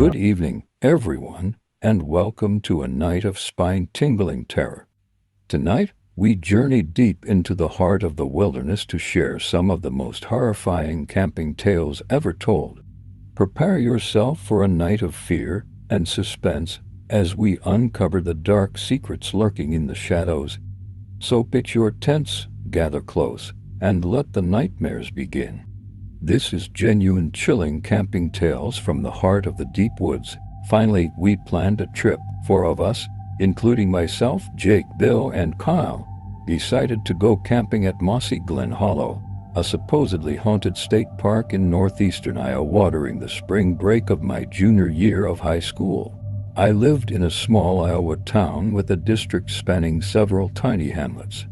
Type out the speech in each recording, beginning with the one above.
Good evening, everyone, and welcome to a night of spine-tingling terror. Tonight, we journey deep into the heart of the wilderness to share some of the most horrifying camping tales ever told. Prepare yourself for a night of fear and suspense as we uncover the dark secrets lurking in the shadows. So pitch your tents, gather close, and let the nightmares begin. This is genuine chilling camping tales from the heart of the deep woods. Finally, we planned a trip. 4 of us, including myself, Jake, Bill, and Kyle, decided to go camping at Mossy Glen Hollow, a supposedly haunted state park in northeastern Iowa during the spring break of my junior year of high school. I lived in a small Iowa town with a district spanning several tiny hamlets.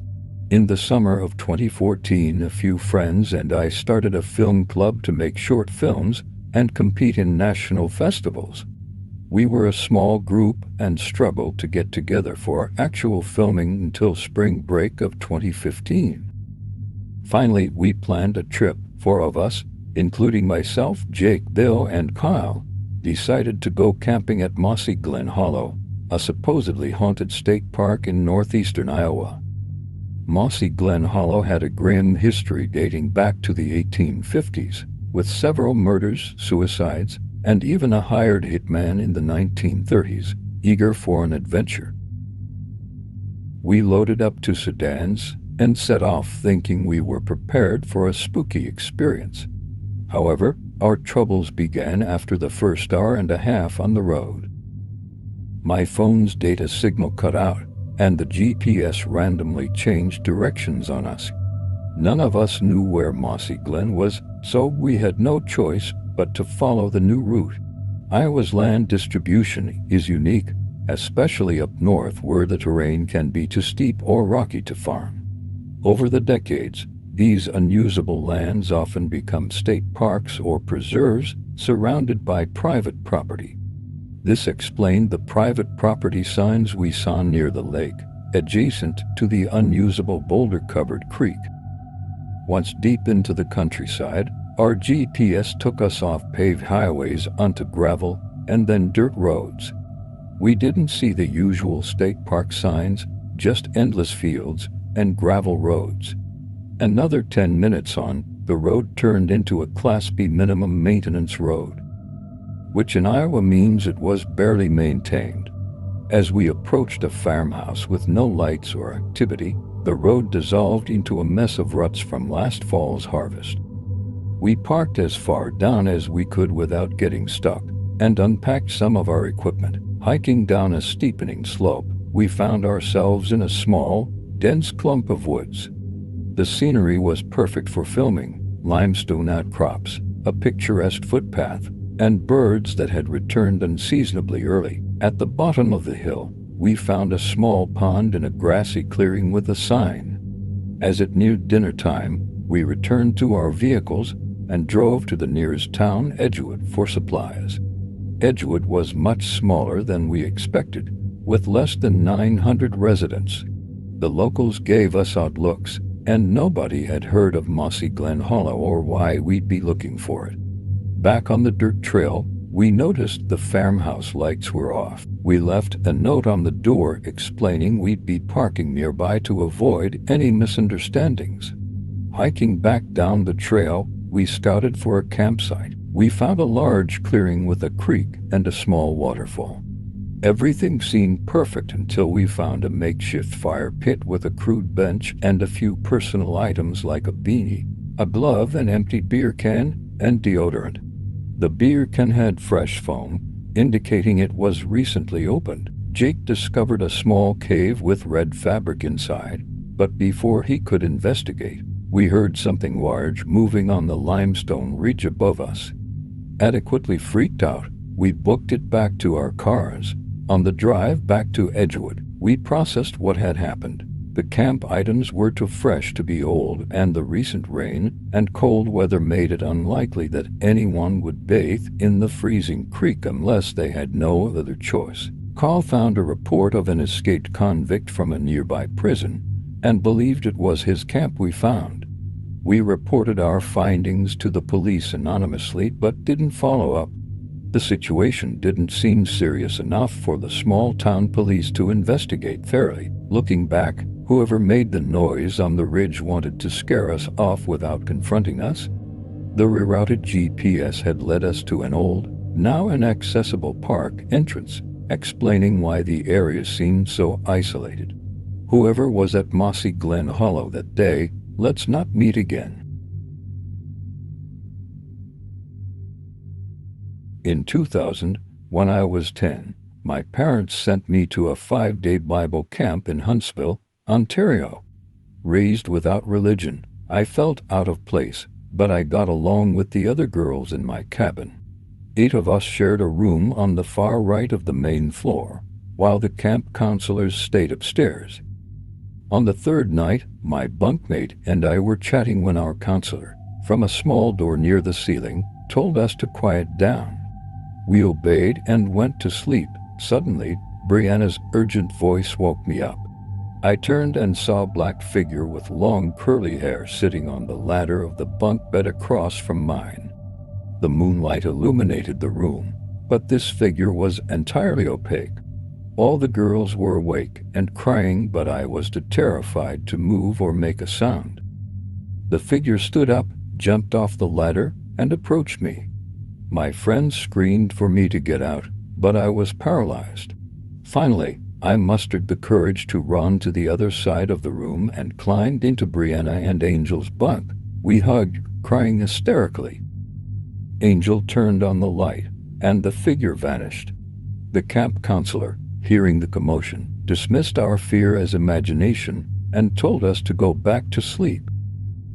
In the summer of 2014, a few friends and I started a film club to make short films and compete in national festivals. We were a small group and struggled to get together for actual filming until spring break of 2015. Finally, we planned a trip. 4 of us, including myself, Jake, Bill, and Kyle, decided to go camping at Mossy Glen Hollow, a supposedly haunted state park in northeastern Iowa. Mossy Glen Hollow had a grim history dating back to the 1850s, with several murders, suicides, and even a hired hitman in the 1930s, eager for an adventure. We loaded up 2 sedans and set off thinking we were prepared for a spooky experience. However, our troubles began after the first hour and a half on the road. My phone's data signal cut out, and the GPS randomly changed directions on us. None of us knew where Mossy Glen was, so we had no choice but to follow the new route. Iowa's land distribution is unique, especially up north where the terrain can be too steep or rocky to farm. Over the decades, these unusable lands often become state parks or preserves surrounded by private property. This explained the private property signs we saw near the lake, adjacent to the unusable boulder-covered creek. Once deep into the countryside, our GPS took us off paved highways onto gravel and then dirt roads. We didn't see the usual state park signs, just endless fields and gravel roads. Another 10 minutes on, the road turned into a Class B minimum maintenance road, which in Iowa means it was barely maintained. As we approached a farmhouse with no lights or activity, the road dissolved into a mess of ruts from last fall's harvest. We parked as far down as we could without getting stuck and unpacked some of our equipment. Hiking down a steepening slope, we found ourselves in a small, dense clump of woods. The scenery was perfect for filming: limestone outcrops, a picturesque footpath, and birds that had returned unseasonably early. At the bottom of the hill, we found a small pond in a grassy clearing with a sign. As it neared dinner time, we returned to our vehicles and drove to the nearest town, Edgewood, for supplies. Edgewood was much smaller than we expected, with less than 900 residents. The locals gave us odd looks, and nobody had heard of Mossy Glen Hollow or why we'd be looking for it. Back on the dirt trail, we noticed the farmhouse lights were off. We left a note on the door explaining we'd be parking nearby to avoid any misunderstandings. Hiking back down the trail, we scouted for a campsite. We found a large clearing with a creek and a small waterfall. Everything seemed perfect until we found a makeshift fire pit with a crude bench and a few personal items like a beanie, a glove, an empty beer can, and deodorant. The beer can had fresh foam, indicating it was recently opened. Jake discovered a small cave with red fabric inside, but before he could investigate, we heard something large moving on the limestone ridge above us. Adequately freaked out, we booked it back to our cars. On the drive back to Edgewood, we processed what had happened. The camp items were too fresh to be old, and the recent rain and cold weather made it unlikely that anyone would bathe in the freezing creek unless they had no other choice. Carl found a report of an escaped convict from a nearby prison and believed it was his camp we found. We reported our findings to the police anonymously but didn't follow up. The situation didn't seem serious enough for the small-town police to investigate thoroughly. Looking back, whoever made the noise on the ridge wanted to scare us off without confronting us. The rerouted GPS had led us to an old, now inaccessible park entrance, explaining why the area seemed so isolated. Whoever was at Mossy Glen Hollow that day, let's not meet again. In 2000, when I was 10, my parents sent me to a 5-day Bible camp in Huntsville, Ontario. Raised without religion, I felt out of place, but I got along with the other girls in my cabin. 8 of us shared a room on the far right of the main floor, while the camp counselors stayed upstairs. On the 3rd night, my bunkmate and I were chatting when our counselor, from a small door near the ceiling, told us to quiet down. We obeyed and went to sleep. Suddenly, Brianna's urgent voice woke me up. I turned and saw a black figure with long curly hair sitting on the ladder of the bunk bed across from mine. The moonlight illuminated the room, but this figure was entirely opaque. All the girls were awake and crying, but I was too terrified to move or make a sound. The figure stood up, jumped off the ladder, and approached me. My friends screamed for me to get out, but I was paralyzed. Finally, I mustered the courage to run to the other side of the room and climbed into Brianna and Angel's bunk. We hugged, crying hysterically. Angel turned on the light, and the figure vanished. The camp counselor, hearing the commotion, dismissed our fear as imagination and told us to go back to sleep.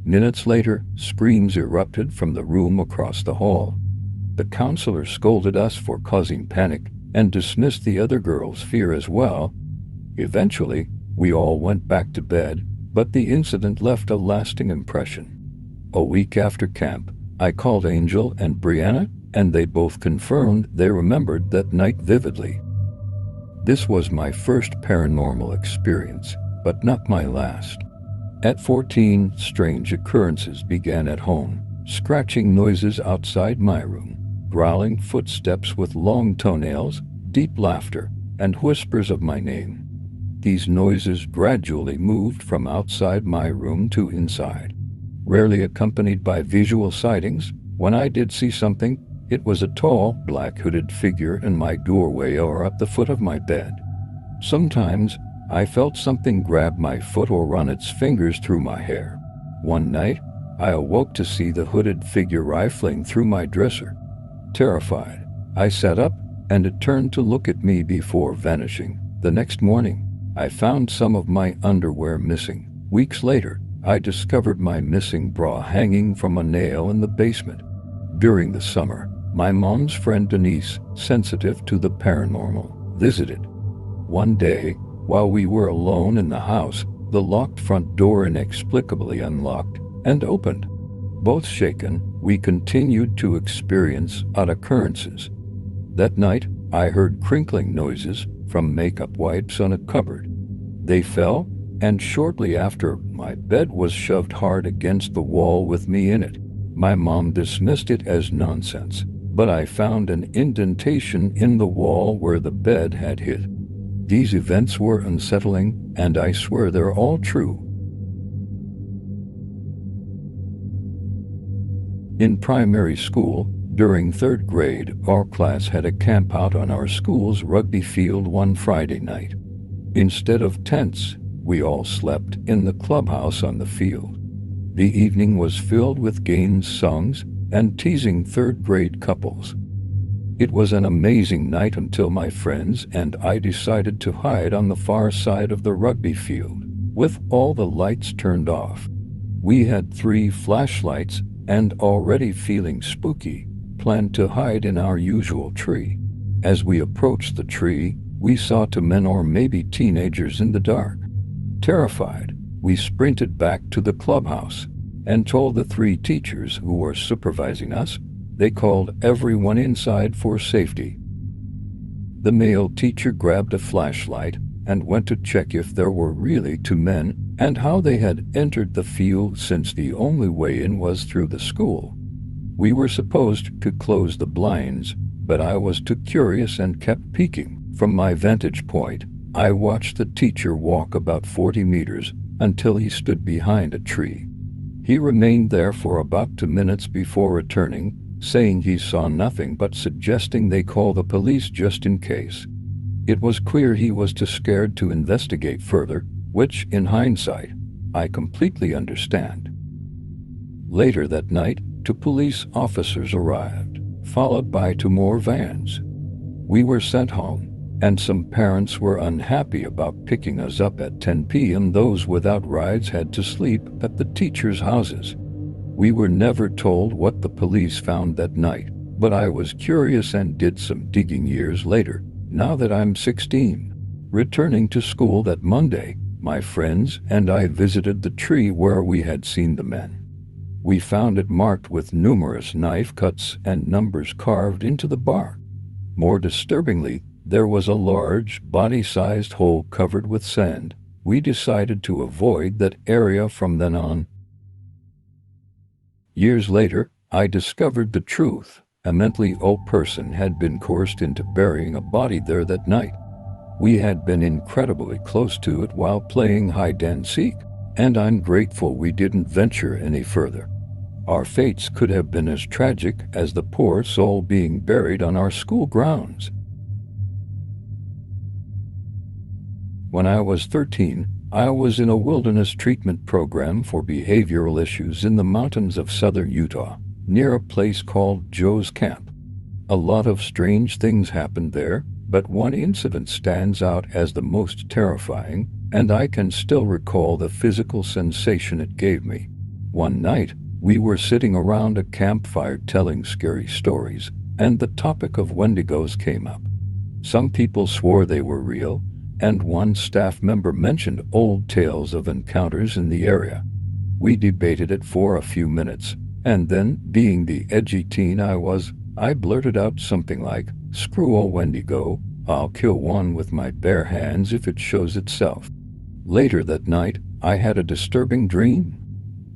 Minutes later, screams erupted from the room across the hall. The counselor scolded us for causing panic and dismissed the other girls' fear as well. Eventually, we all went back to bed, but the incident left a lasting impression. A week after camp, I called Angel and Brianna, and they both confirmed they remembered that night vividly. This was my first paranormal experience, but not my last. At 14, strange occurrences began at home. Scratching noises outside my room, growling footsteps with long toenails, deep laughter, and whispers of my name. These noises gradually moved from outside my room to inside, rarely accompanied by visual sightings. When I did see something, it was a tall, black-hooded figure in my doorway or at the foot of my bed. Sometimes, I felt something grab my foot or run its fingers through my hair. One night, I awoke to see the hooded figure rifling through my dresser. Terrified, I sat up, and it turned to look at me before vanishing. The next morning, I found some of my underwear missing. Weeks later, I discovered my missing bra hanging from a nail in the basement. During the summer, my mom's friend Denise, sensitive to the paranormal, visited. One day, while we were alone in the house, the locked front door inexplicably unlocked and opened. Both shaken, we continued to experience odd occurrences. That night, I heard crinkling noises from makeup wipes on a cupboard. They fell, and shortly after, my bed was shoved hard against the wall with me in it. My mom dismissed it as nonsense, but I found an indentation in the wall where the bed had hit. These events were unsettling, and I swear they're all true. In primary school, during 3rd grade, our class had a camp out on our school's rugby field one Friday night. Instead of tents, we all slept in the clubhouse on the field. The evening was filled with games, songs, and teasing 3rd grade couples. It was an amazing night until my friends and I decided to hide on the far side of the rugby field, with all the lights turned off. We had 3 flashlights and, already feeling spooky, planned to hide in our usual tree. As we approached the tree, we saw 2 men or maybe teenagers in the dark. Terrified, we sprinted back to the clubhouse and told the 3 teachers who were supervising us. They called everyone inside for safety. The male teacher grabbed a flashlight and went to check if there were really 2 men and how they had entered the field, since the only way in was through the school. We were supposed to close the blinds, but I was too curious and kept peeking. From my vantage point, I watched the teacher walk about 40 meters until he stood behind a tree. He remained there for about 2 minutes before returning, saying he saw nothing but suggesting they call the police just in case. It was clear he was too scared to investigate further, which, in hindsight, I completely understand. Later that night, 2 police officers arrived, followed by 2 more vans. We were sent home, and some parents were unhappy about picking us up at 10 p.m. Those without rides had to sleep at the teachers' houses. We were never told what the police found that night, but I was curious and did some digging years later, now that I'm 16. Returning to school that Monday, my friends and I visited the tree where we had seen the men. We found it marked with numerous knife cuts and numbers carved into the bark. More disturbingly, there was a large, body-sized hole covered with sand. We decided to avoid that area from then on. Years later, I discovered the truth. A mentally ill person had been coerced into burying a body there that night. We had been incredibly close to it while playing hide-and-seek, and I'm grateful we didn't venture any further. Our fates could have been as tragic as the poor soul being buried on our school grounds. When I was 13, I was in a wilderness treatment program for behavioral issues in the mountains of southern Utah, near a place called Joe's Camp. A lot of strange things happened there, but one incident stands out as the most terrifying, and I can still recall the physical sensation it gave me. One night, we were sitting around a campfire telling scary stories, and the topic of Wendigos came up. Some people swore they were real, and one staff member mentioned old tales of encounters in the area. We debated it for a few minutes, and then, being the edgy teen I blurted out something like, "Screw a Wendigo, I'll kill one with my bare hands if it shows itself." Later that night, I had a disturbing dream.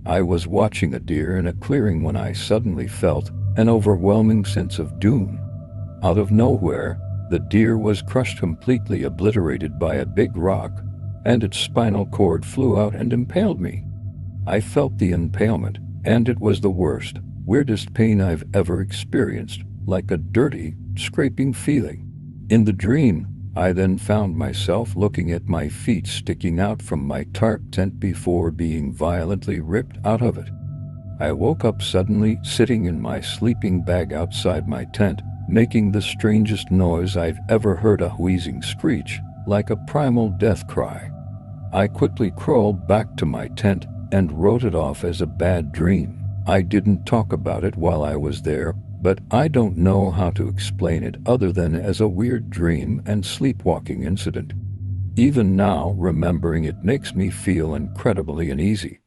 I was watching a deer in a clearing when I suddenly felt an overwhelming sense of doom. Out of nowhere, the deer was crushed, completely obliterated by a big rock, and its spinal cord flew out and impaled me. I felt the impalement, and it was the worst, weirdest pain I've ever experienced, like a dirty, scraping feeling. In the dream, I then found myself looking at my feet sticking out from my tarp tent before being violently ripped out of it. I woke up suddenly, sitting in my sleeping bag outside my tent, making the strangest noise I've ever heard, a wheezing screech, like a primal death cry. I quickly crawled back to my tent and wrote it off as a bad dream. I didn't talk about it while I was there, but I don't know how to explain it other than as a weird dream and sleepwalking incident. Even now, remembering it makes me feel incredibly uneasy.